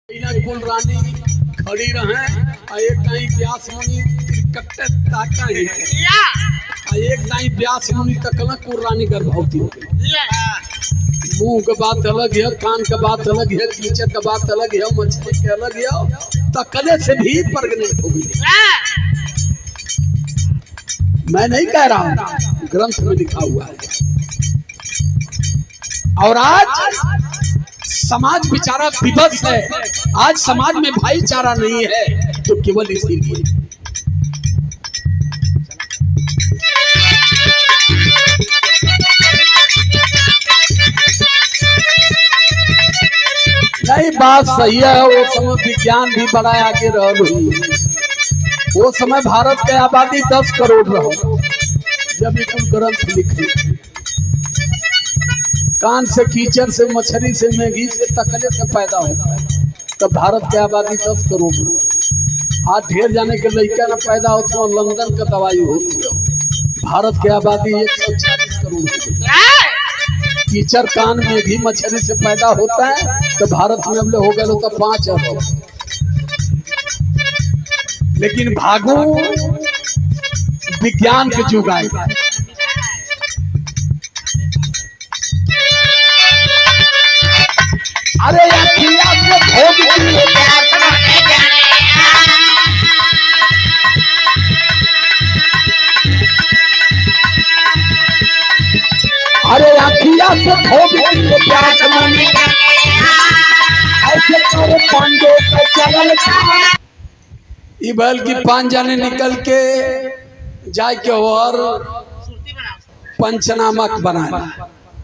कुल रानी खड़ी रहे एक दाई व्यास मुनि कट्टे ताका है एक दाई व्यास मुनि तकला कुल रानी गर्भवती हो गई। मुंह का बात अलग है, कान का बात अलग है, कीचड़ का बात अलग है, मछली के अलग है, तकले से भी प्रेग्नेंट हो गई। मैं नहीं कह रहा हूँ, ग्रंथ में लिखा हुआ है। और आज समाज बेचारा विवश है, आज समाज में भाईचारा नहीं है, तो केवल इसीलिए नहीं। बात सही है, वो समय विज्ञान भी बड़ा आगे रहा हुई। वो समय भारत के आबादी 10 करोड़ रहा जब ये कुल ग्रंथ लिखे। कान से कीचड़ से मछली से मैगी से तकले से पैदा होता है, तब भारत की आबादी 10 करोड़। आज ढेर जाने के लड़का न पैदा होते हैं, लंदन का दवाई होती है। भारत की आबादी 140 करोड़ हो गई। कीचड़ कान में भी मछली से पैदा होता है, तो भारत में हमले हो गए तो 5 अरब। लेकिन भागो विज्ञान के जुग आए। अरे अखिया से भोग अरे अखिया से भोग ऐसे करे पांडे पे चलल ई बैल की 5 जाने निकल के जाए के और पंचनामा बनाना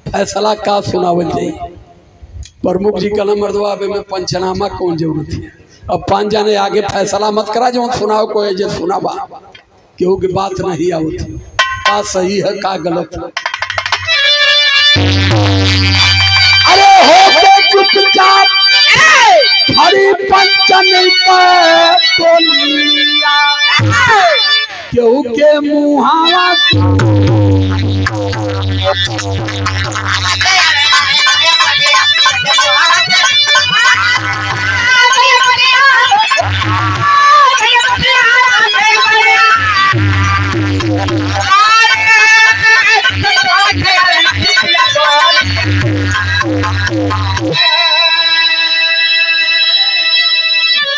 फैसला का सुनावल जाए। प्रमुख जी कल मर्दवा में पंचनामा कौन जरूरत है। अब 5 जाने आगे फैसला मत करा, जो सुनाओ को जो सुनावा केहू की बात नहीं आवती, का सही है का गलत है। अरे हो चुपचाप हरी पंचमी बोलिया केहू के मुहावा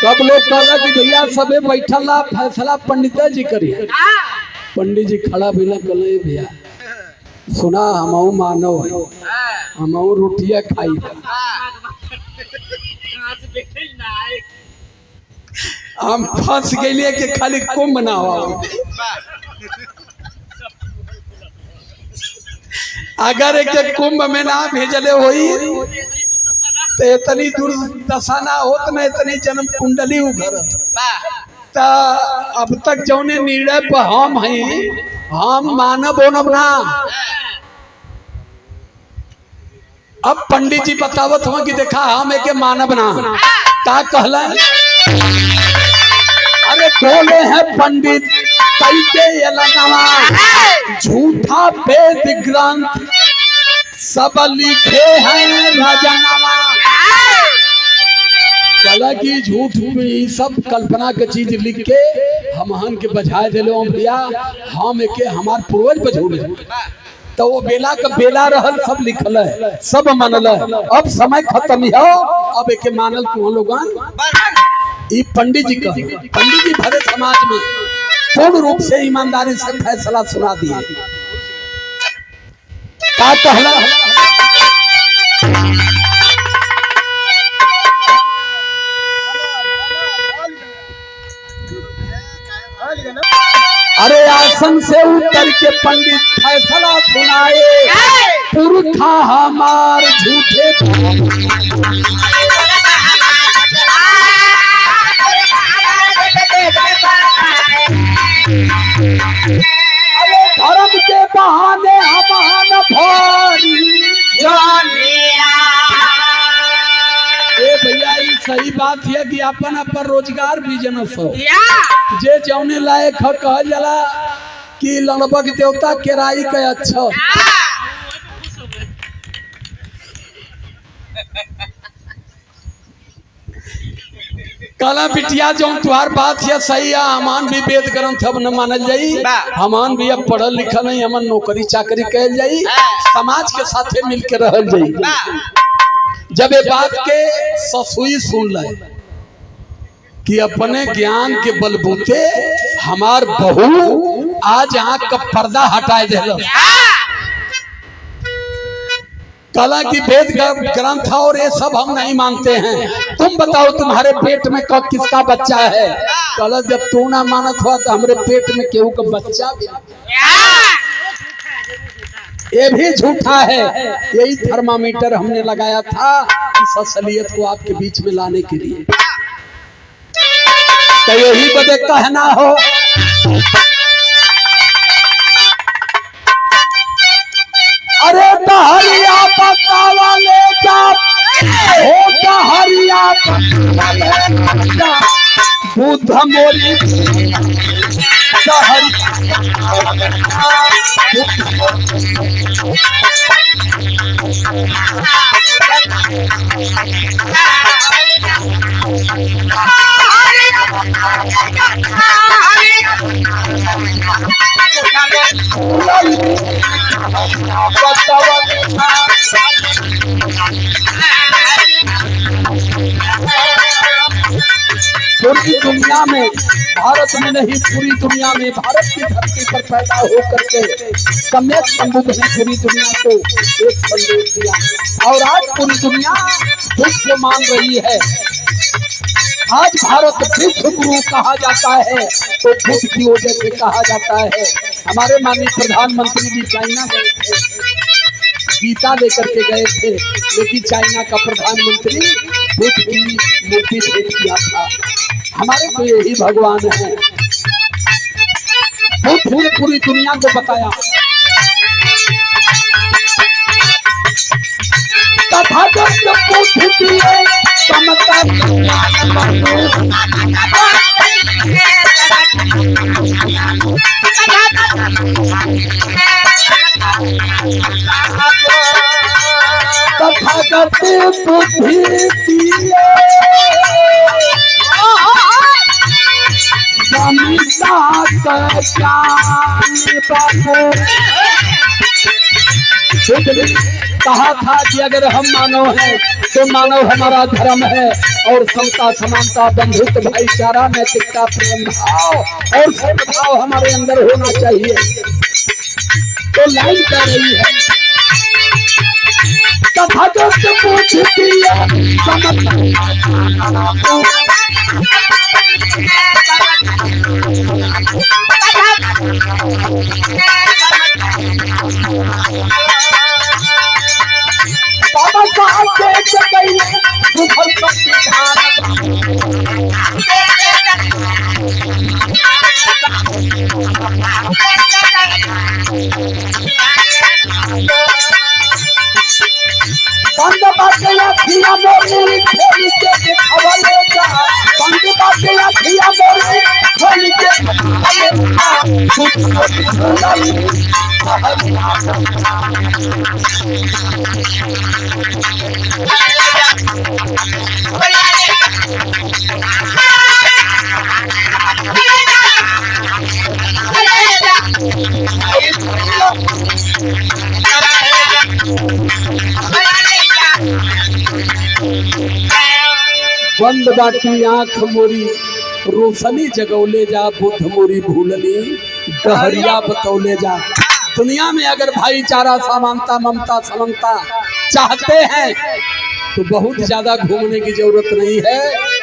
सब लोग कहला कि भैया सबे बैठल ला फैसला पंडित जी करिए। पंडित जी खड़ा बिना कहले भैया सुना, हमहू मानव है, हमहू रोटिया खाई। हम फंस गए कि खाली कुंभ ना हो। अगर एक कुंभ में ना भेजले होई तो इतनी दुर्दशा ना होत ना, इतनी जन्म कुंडली उघर। अब तक जौने निर्णय पर हम हैं, हम मानव होनब ना। अब पंडित जी बतावत हो कि देखा हम एक मानव ना का कहला। अरे बोले हैं पंडित कैसे ये लगावा झूठा वेद ग्रंथ सब लिखे हैं रजनवा। चला की झूठ सब कल्पना के चीज लिख के हमहन के बजाय दिलो भैया। हम एक हमार पूर्वज बझोले तो वो बेला का बेला रहल सब लिखल है, सब मानल है। अब समय खत्म हो, अब एक मानल तू लोगन। ये पंडित जी का, पंडित जी भरे समाज में पूर्ण रूप से ईमानदारी से फैसला सुना दिए। का कहला अरे आसन से उतर के पंडित फैसला सुनाए, पुरखा हमार झूठे अरे धर्म के बहाने हमान भारी भैया। ये सही बात है कि अपन अपन रोजगार बिजनेस हो जे जौने लायक है। कहल जाला कि लड़बक देवता केराई के अच्छा काला बिटिया जो तुहार बात है सही है, हमान भी वेद ग्रंथ अब न मानल जाई, हमान भी अब पढ़ल लिखल नहीं, हमन नौकरी चाकरी कहल जाई, समाज के साथे मिलकर रहल जाई। जब ये बात के ससुई सुन ले कि अपने ज्ञान के बलबूते हमार बहू आज आँख का पर्दा हटाए दे, कला की वेद ग्रंथ और ये सब हम नहीं मानते हैं, तुम बताओ तुम्हारे पेट में कब किसका बच्चा है? कला जब तू ना मानत हुआ तो हमारे पेट में केहू का बच्चा भी, ये भी झूठा है। यही थर्मामीटर हमने लगाया था इस असलियत को आपके बीच में लाने के लिए, तो यही बदे कहना हो अरे डहरिया पक्का वाले जा हो, डहरिया पक्का वाले जा बुद्ध मोरी पूरी दुनिया में, भारत में नहीं पूरी दुनिया में, भारत की धरती पर पैदा होकर के सम्यक संबुद्ध ने पूरी दुनिया को एक संदेश दिया और आज पूरी दुनिया बुद्ध को मान रही है। आज भारत विश्व गुरु कहा जाता है तो बुद्ध की वजह से कहा जाता है। हमारे माननीय प्रधानमंत्री जी चाइना गए थे, गीता लेकर के गए थे, लेकिन चाइना का प्रधानमंत्री बुद्ध की मूर्ति भेंट किया था। हमारे तो यही भगवान है। बुद्ध ने पूरी दुनिया को बताया तथागत बुद्ध की समता तथागत बुद्धि कहा था कि अगर हम मानव हैं तो मानव हमारा धर्म है और समता समानता बंधुत्व भाईचारा नैतिकता प्रेम भाव और सद्भाव हमारे अंदर होना चाहिए। तो लाइन कर रही है तथागत बुद्धि बाबा साहब बंद बाटे अखिया मोरी खोल के दिखावले जा, बंद बाटे अखिया मोरी खोल बंद बाटी आँख मोरी रोशनी जगौले जा, बुद्ध मोरी भूलनी डहरिया बतौले जा। दुनिया में अगर भाईचारा समानता ममता समता चाहते हैं तो बहुत ज्यादा घूमने की जरूरत नहीं है।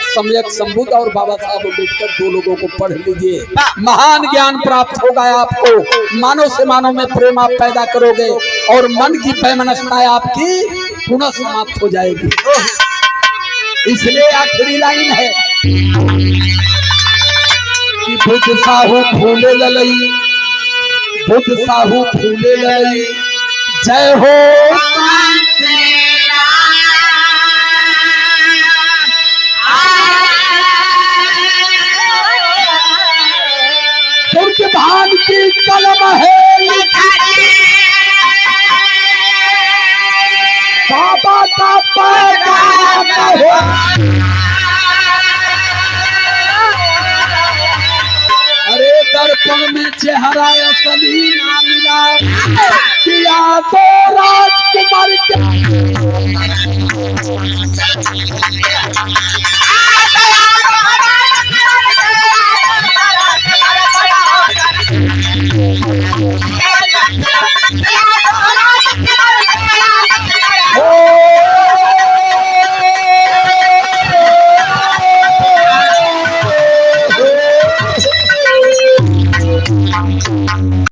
सम्यक संबुद्ध और बाबा साहब अम्बेडकर दो लोगों को पढ़ लीजिए, महान ज्ञान प्राप्त होगा आपको। मानव से मानव में प्रेम आप पैदा करोगे और मन की वैमनस्यता आपकी पुनः समाप्त हो जाएगी। इसलिए आखिरी लाइन है कि बुद्ध साहू फूले ललई, बुद्ध साहू फूले ललई, जय हो तुर्क भान की कलम है बाबा का पैगाम है। चेहरा असली ना मिला, किया